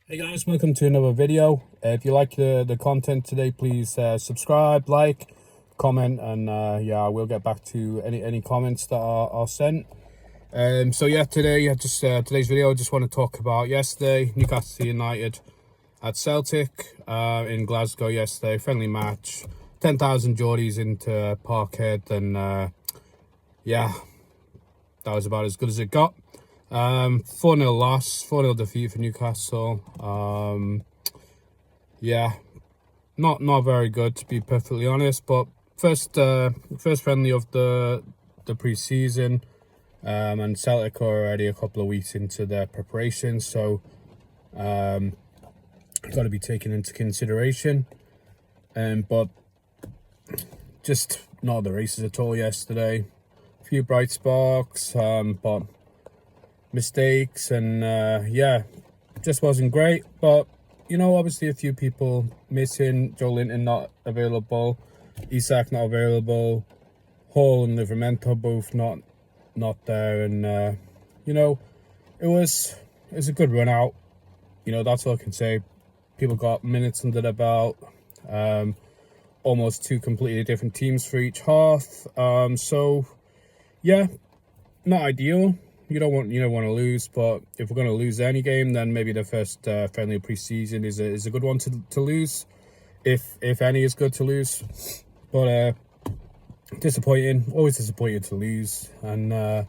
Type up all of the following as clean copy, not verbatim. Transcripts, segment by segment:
Hey guys, welcome to another video. If you like the content today, please subscribe, like, comment, and yeah, we'll get back to any comments that are sent. So yeah, today's video, I just want to talk about yesterday, Newcastle United at Celtic in Glasgow yesterday. Friendly match, 10,000 Geordies into Parkhead, and yeah, that was about as good as it got. 4-0 loss, 4-0 defeat for Newcastle. Yeah, not very good, to be perfectly honest. But first friendly of the pre-season, and Celtic are already a couple of weeks into their preparation, so got to be taken into consideration. But just not the races at all yesterday. A few bright sparks, but mistakes, and yeah, just wasn't great. But you know, obviously a few people missing. Joe Linton not available, Isak not available, Hall and Livramento both not there, and you know, it's a good run out. You know, that's all I can say. People got minutes under their belt. Almost two completely different teams for each half. So yeah, not ideal. You don't want to lose, but if we're going to lose any game, then maybe the first friendly pre-season is a good one to lose, if any is good to lose. But disappointing, always disappointing to lose, and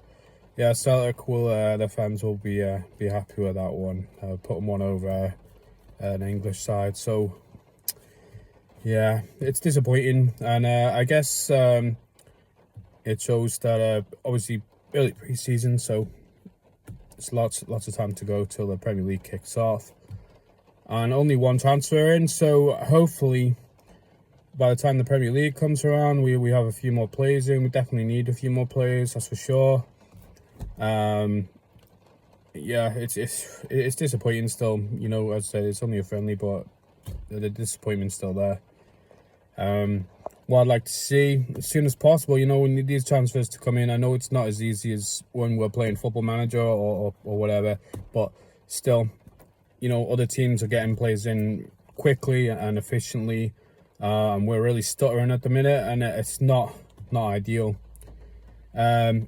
yeah, Celtic will their fans will be happy with that one. Putting one over an English side, so yeah, it's disappointing, and I guess it shows that obviously early pre-season, so it's lots of time to go till the Premier League kicks off, and only one transfer in. So hopefully, by the time the Premier League comes around, we have a few more players in. We definitely need a few more players, that's for sure. Yeah, it's disappointing still. You know, as I said, it's only a friendly, but the disappointment's still there. What I'd like to see as soon as possible, you know, we need these transfers to come in. I know it's not as easy as when we're playing Football Manager or whatever, but still, you know, other teams are getting players in quickly and efficiently, and we're really stuttering at the minute, and it's not ideal. The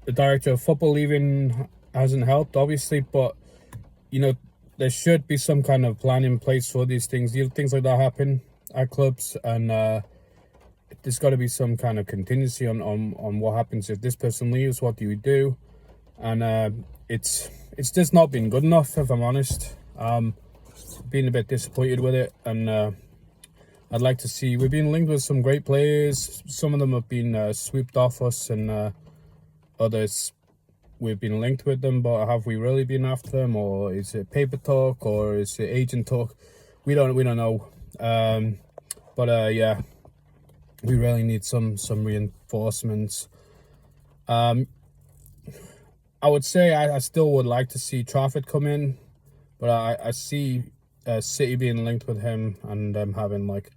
director of football leaving hasn't helped, obviously, but you know, there should be some kind of plan in place for these things. Things like that happen at clubs, and there's got to be some kind of contingency on what happens if this person leaves. What do we do? And it's just not been good enough, if I'm honest. Been a bit disappointed with it, and I'd like to see. We've been linked with some great players. Some of them have been swooped off us, and others we've been linked with them. But have we really been after them, or is it paper talk, or is it agent talk? We don't know. But yeah, we really need some reinforcements. I would say I still would like to see Trafford come in, but I see City being linked with him, and them having like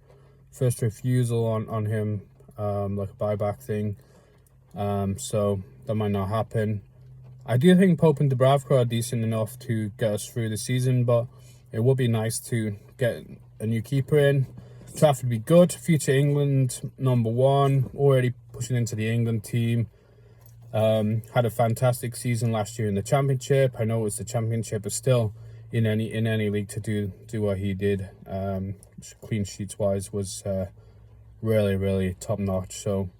first refusal on him, like a buyback thing. So that might not happen. I do think Pope and Dubravka are decent enough to get us through the season, but it would be nice to get a new keeper in. Trafford would be good. Future England #1, already pushing into the England team. Had a fantastic season last year in the Championship. I know it's the Championship, but still, in any league to do what he did, clean sheets wise, was really top notch. So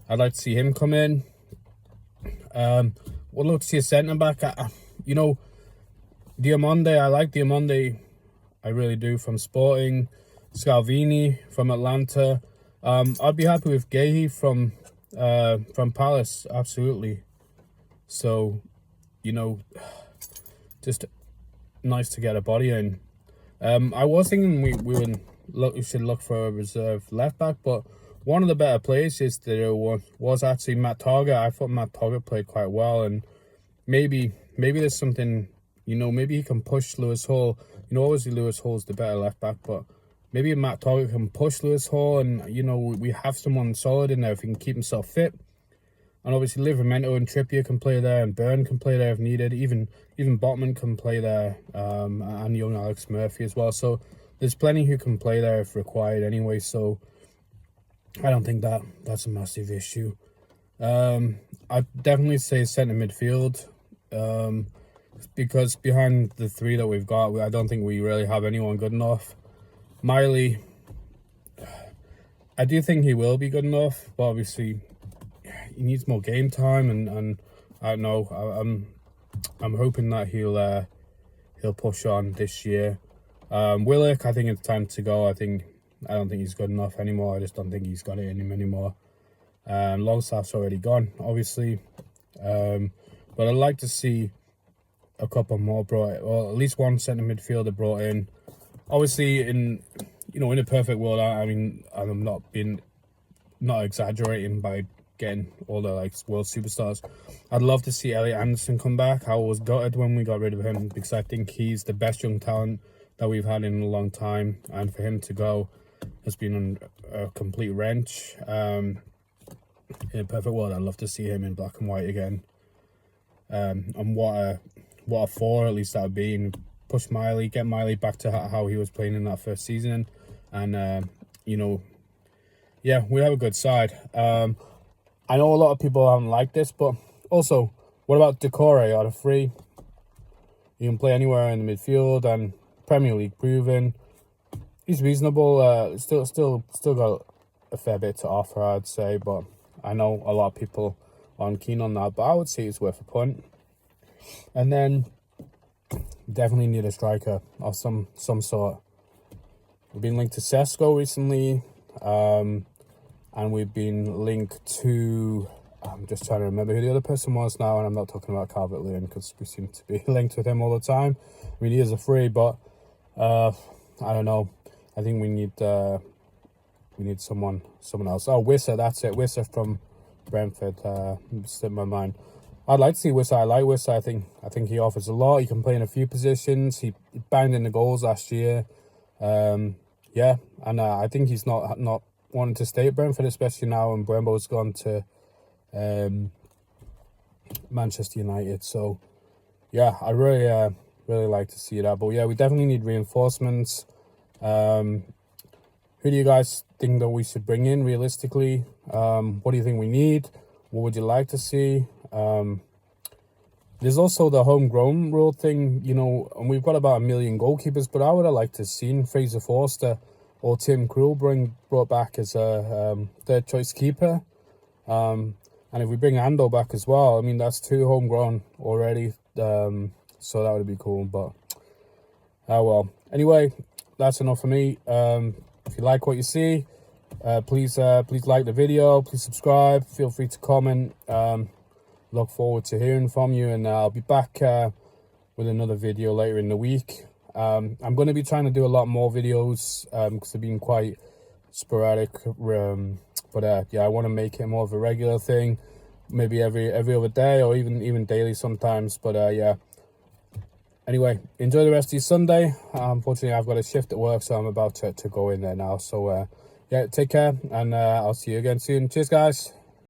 I'd like to see him come in. Would love to see a centre back. You know, Diamande. I like Diamande. I really do, from Sporting. Scalvini from Atlanta. I'd be happy with Gahey from Palace, absolutely. So, you know, just nice to get a body in. I was thinking we should look for a reserve left back, but one of the better places there was actually Matt Target. I thought Matt Target played quite well, and maybe there's something, you know, maybe he can push Lewis Hall. You know, obviously Lewis Hall's the better left back, but maybe Matt Target can push Lewis Hall, and you know, we have someone solid in there if he can keep himself fit. And obviously Livramento and Trippier can play there, and Byrne can play there if needed. Even Botman can play there, and young Alex Murphy as well. So there's plenty who can play there if required anyway. So I don't think that's a massive issue. I'd definitely say centre midfield, because behind the three that we've got, I don't think we really have anyone good enough. Miley, I do think he will be good enough, but obviously he needs more game time, and I don't know. I'm hoping that he'll push on this year. Willock, I think it's time to go. I don't think he's good enough anymore. I just don't think he's got it in him anymore. Longstaff's already gone, obviously, but I'd like to see a couple more brought, or at least one centre midfielder brought in. Obviously, in a perfect world, I'm not exaggerating by getting all the world superstars. I'd love to see Elliot Anderson come back. I was gutted when we got rid of him, because I think he's the best young talent that we've had in a long time, and for him to go has been a complete wrench. In a perfect world, I'd love to see him in black and white again. And what a four at least that would be, and push Miley, get Miley back to how he was playing in that first season, and yeah, we have a good side. I know a lot of people haven't liked this, but also, what about Decore out of free? You can play anywhere in the midfield, and Premier League proven. He's reasonable. Still got a fair bit to offer, I'd say, but I know a lot of people aren't keen on that, but I would say it's worth a punt. And then definitely need a striker of some sort. We've been linked to Sesko recently, and we've been linked to, I'm just trying to remember who the other person was now, and I'm not talking about Calvert-Lewin, because we seem to be linked with him all the time. I mean, he is a free, but I don't know. I think we need someone else. Oh, Wissa, that's it. Wissa from Brentford. Slipped my mind. I'd like to see Wissa. I like Wissa. I think he offers a lot. He can play in a few positions. He banged in the goals last year. Yeah, and I think he's not wanting to stay at Brentford, especially now when Brembo's gone to Manchester United. So yeah, I really like to see that. But yeah, we definitely need reinforcements. Who do you guys think that we should bring in realistically? What do you think we need? What would you like to see? There's also the homegrown rule thing, and we've got about 1 million goalkeepers, but I would have liked to have seen Fraser Forster or Tim Krul brought back as a third choice keeper. And if we bring Ando back as well, I mean, that's 2 homegrown already. So that would be cool, but well. Anyway, that's enough for me. If you like what you see, please like the video, please subscribe, feel free to comment. Look forward to hearing from you, and I'll be back with another video later in the week. I'm going to be trying to do a lot more videos because they've been quite sporadic, but yeah, I want to make it more of a regular thing, maybe every other day, or even daily sometimes. But yeah, anyway, enjoy the rest of your Sunday. Unfortunately, I've got a shift at work, so I'm about to go in there now. So yeah, take care, and I'll see you again soon. Cheers, guys.